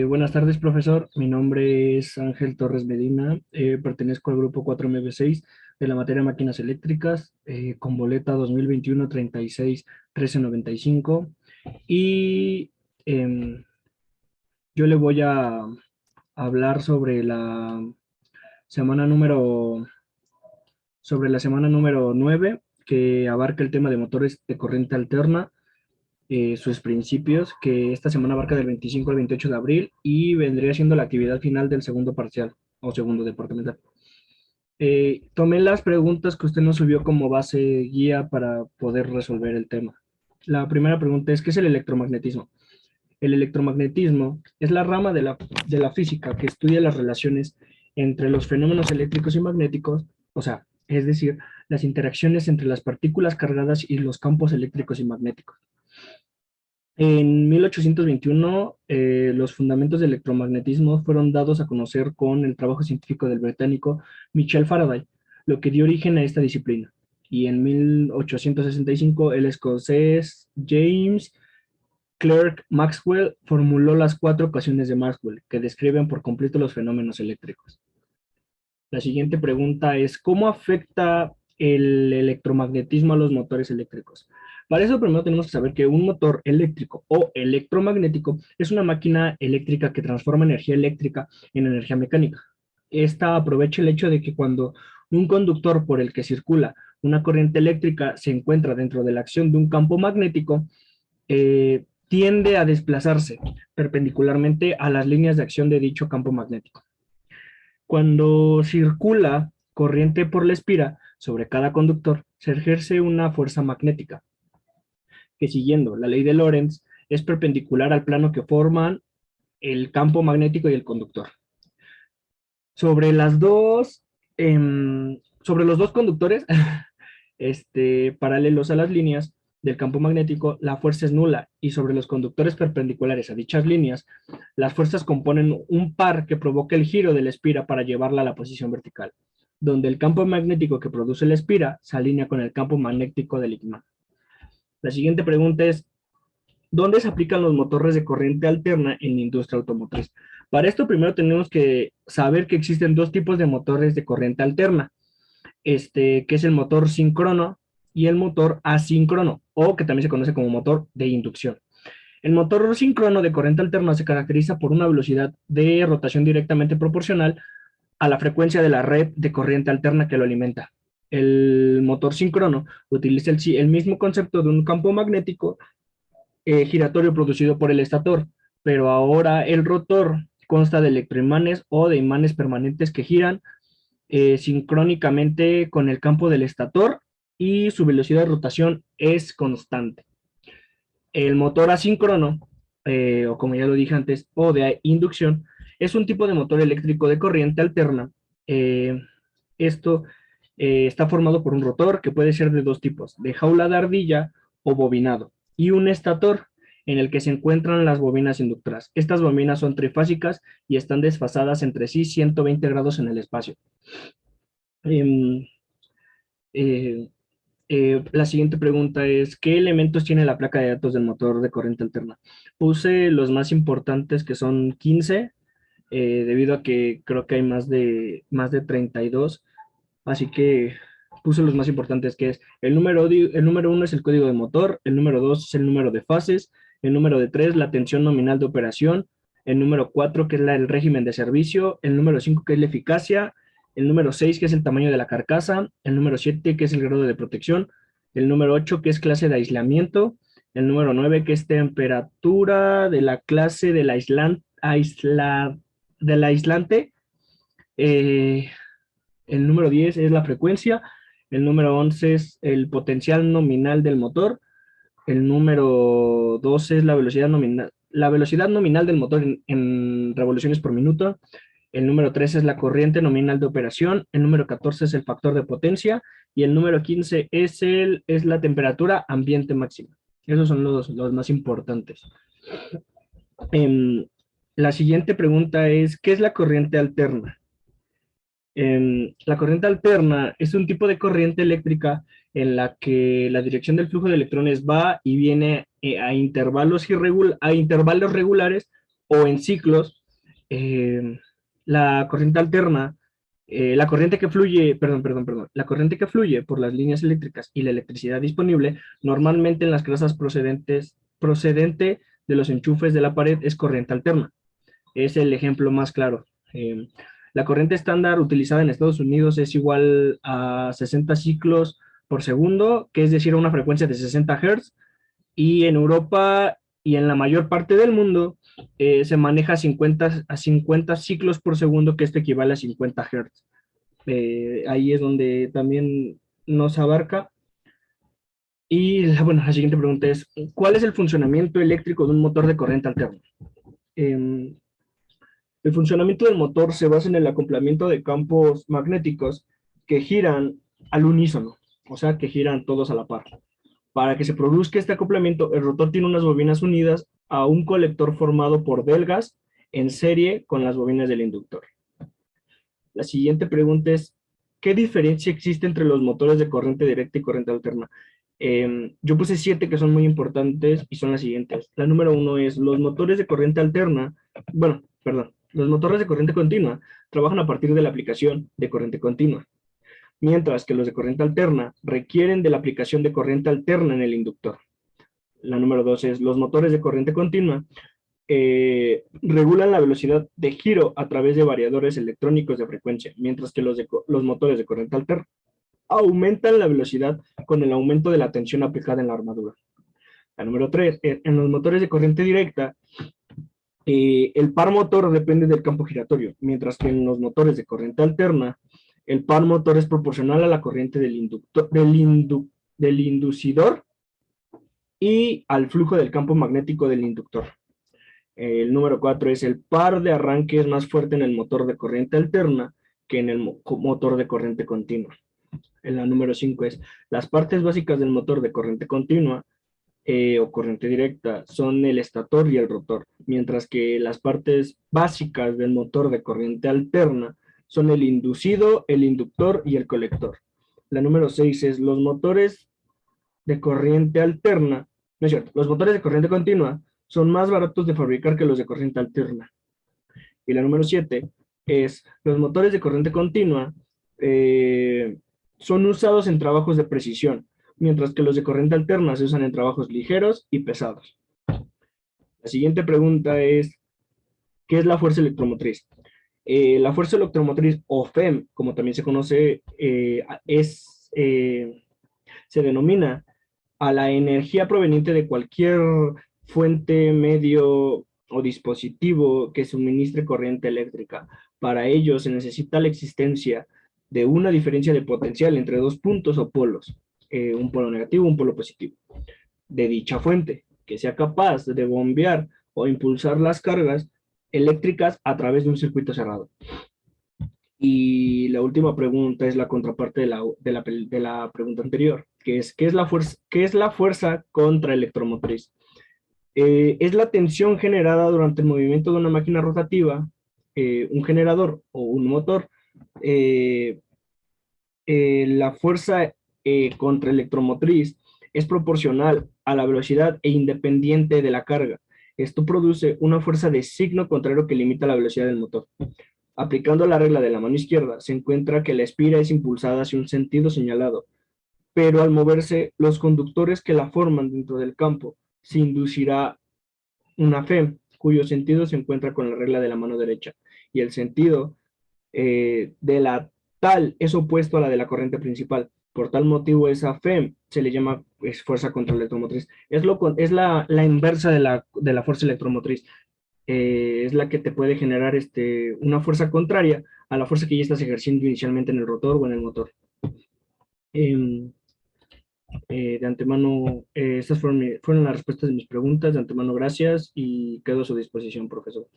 Buenas tardes, profesor. Mi nombre es Ángel Torres Medina. Pertenezco al grupo 4MB6 de la materia máquinas eléctricas, con boleta 2021-36-1395. Y em, yo le voy a hablar semana número, sobre la semana número 9, que abarca el tema de motores de corriente alterna, sus principios, que esta semana abarca del 25 al 28 de abril y vendría siendo la actividad final del segundo parcial o segundo departamental. Tomé las preguntas que usted nos subió como base guía para poder resolver el tema. La primera pregunta es, ¿qué es el electromagnetismo? El electromagnetismo es la rama de la física que estudia las relaciones entre los fenómenos eléctricos y magnéticos, o sea, es decir, las interacciones entre las partículas cargadas y los campos eléctricos y magnéticos. En 1821, los fundamentos del electromagnetismo fueron dados a conocer con el trabajo científico del británico Michael Faraday, lo que dio origen a esta disciplina. Y en 1865, el escocés James Clerk Maxwell formuló las cuatro ecuaciones de Maxwell, que describen por completo los fenómenos eléctricos. La siguiente pregunta es, ¿cómo afecta el electromagnetismo a los motores eléctricos? Para eso primero tenemos que saber que un motor eléctrico o electromagnético es una máquina eléctrica que transforma energía eléctrica en energía mecánica. Esta aprovecha el hecho de que cuando un conductor por el que circula una corriente eléctrica se encuentra dentro de la acción de un campo magnético, tiende a desplazarse perpendicularmente a las líneas de acción de dicho campo magnético. Cuando circula corriente por la espira sobre cada conductor, se ejerce una fuerza magnética, que siguiendo la ley de Lorentz es perpendicular al plano que forman el campo magnético y el conductor. Sobre sobre los dos conductores paralelos a las líneas del campo magnético, la fuerza es nula, y sobre los conductores perpendiculares a dichas líneas, las fuerzas componen un par que provoca el giro de la espira para llevarla a la posición vertical, donde el campo magnético que produce la espira se alinea con el campo magnético del imán. La siguiente pregunta es, ¿dónde se aplican los motores de corriente alterna en la industria automotriz? Para esto primero tenemos que saber que existen dos tipos de motores de corriente alterna, que es el motor síncrono y el motor asíncrono, o que también se conoce como motor de inducción. El motor síncrono de corriente alterna se caracteriza por una velocidad de rotación directamente proporcional a la frecuencia de la red de corriente alterna que lo alimenta. El motor síncrono utiliza el mismo concepto de un campo magnético giratorio producido por el estator, pero ahora el rotor consta de electroimanes o de imanes permanentes que giran sincrónicamente con el campo del estator y su velocidad de rotación es constante. El motor asíncrono, o como ya lo dije antes, o de inducción, es un tipo de motor eléctrico de corriente alterna. Eh, esto está formado por un rotor que puede ser de dos tipos, de jaula de ardilla o bobinado, y un estator en el que se encuentran las bobinas inductoras. Estas bobinas son trifásicas y están desfasadas entre sí 120 grados en el espacio. Eh, eh, la siguiente pregunta es, ¿qué elementos tiene la placa de datos del motor de corriente alterna? Puse los más importantes, que son 15, debido a que creo que hay más de 32, así que puse los más importantes, que es el número 1 es el código de motor, el número 2 es el número de fases, el número de 3 la tensión nominal de operación, el número 4 que es el régimen de servicio, el número 5 que es la eficacia, el número 6 que es el tamaño de la carcasa, el número 7 que es el grado de protección, el número 8 que es clase de aislamiento, el número 9 que es temperatura de la clase del aislante, eh, el número 10 es la frecuencia, el número 11 es el potencial nominal del motor, el número 12 es la velocidad nominal del motor en revoluciones por minuto, el número 13 es la corriente nominal de operación, el número 14 es el factor de potencia y el número 15 es la temperatura ambiente máxima. Esos son los más importantes. Em, la siguiente pregunta es, ¿qué es la corriente alterna? La corriente alterna es un tipo de corriente eléctrica en la que la dirección del flujo de electrones va y viene a intervalos regulares o en ciclos, la corriente alterna, la corriente que fluye, la corriente que fluye por las líneas eléctricas y la electricidad disponible, normalmente en las casas procedente de los enchufes de la pared es corriente alterna. Es el ejemplo más claro. La corriente estándar utilizada en Estados Unidos es igual a 60 ciclos por segundo, que es decir, a una frecuencia de 60 Hz, y en Europa y en la mayor parte del mundo se maneja a 50 ciclos por segundo, que esto equivale a 50 Hz. Ahí es donde también nos abarca. Y bueno, la siguiente pregunta es, ¿cuál es el funcionamiento eléctrico de un motor de corriente alterna? Eh, el funcionamiento del motor se basa en el acoplamiento de campos magnéticos que giran al unísono, o sea, que giran todos a la par. Para que se produzca este acoplamiento, el rotor tiene unas bobinas unidas a un colector formado por belgas en serie con las bobinas del inductor. La siguiente pregunta es, ¿qué diferencia existe entre los motores de corriente directa y corriente alterna? Yo puse 7 que son muy importantes y son las siguientes. La número 1 es, los motores de corriente alterna, bueno, perdón, los motores de corriente continua trabajan a partir de la aplicación de corriente continua, mientras que los de corriente alterna requieren de la aplicación de corriente alterna en el inductor. La número 2 es, los motores de corriente continua regulan la velocidad de giro a través de variadores electrónicos de frecuencia, mientras que los motores de corriente alterna aumentan la velocidad con el aumento de la tensión aplicada en la armadura. La número 3, en los motores de corriente directa, el par motor depende del campo giratorio, mientras que en los motores de corriente alterna, el par motor es proporcional a la corriente del inducidor y al flujo del campo magnético del inductor. El número 4 es, el par de arranque es más fuerte en el motor de corriente alterna que en el motor de corriente continua. La número 5 es, las partes básicas del motor de corriente continua o corriente directa son el estator y el rotor, mientras que las partes básicas del motor de corriente alterna son el inducido, el inductor y el colector. La número 6 es, los motores de corriente alterna, no es cierto, los motores de corriente continua son más baratos de fabricar que los de corriente alterna. Y la número 7 es, los motores de corriente continua son usados en trabajos de precisión, mientras que los de corriente alterna se usan en trabajos ligeros y pesados. La siguiente pregunta es, ¿qué es la fuerza electromotriz? La fuerza electromotriz, o FEM, como también se conoce, se denomina a la energía proveniente de cualquier fuente, medio o dispositivo que suministre corriente eléctrica. Para ello se necesita la existencia de una diferencia de potencial entre dos puntos o polos, un polo negativo, un polo positivo, de dicha fuente, que sea capaz de bombear o impulsar las cargas eléctricas a través de un circuito cerrado. Y la última pregunta es la contraparte de la pregunta anterior, que es, ¿qué es la fuerza contraelectromotriz? Es la tensión generada durante el movimiento de una máquina rotativa, un generador o un motor. La fuerza contraelectromotriz es proporcional a la velocidad e independiente de la carga. Esto produce una fuerza de signo contrario que limita la velocidad del motor. Aplicando la regla de la mano izquierda, se encuentra que la espira es impulsada hacia un sentido señalado, pero al moverse los conductores que la forman dentro del campo, se inducirá una FEM, cuyo sentido se encuentra con la regla de la mano derecha, y el sentido de la tal es opuesto a la de la corriente principal. Por tal motivo, esa FEM se le llama fuerza contraelectromotriz. Es la inversa de la fuerza electromotriz. Es la que te puede generar una fuerza contraria a la fuerza que ya estás ejerciendo inicialmente en el rotor o en el motor. Eh, de antemano, estas fueron las respuestas de mis preguntas. De antemano, gracias y quedo a su disposición, profesor.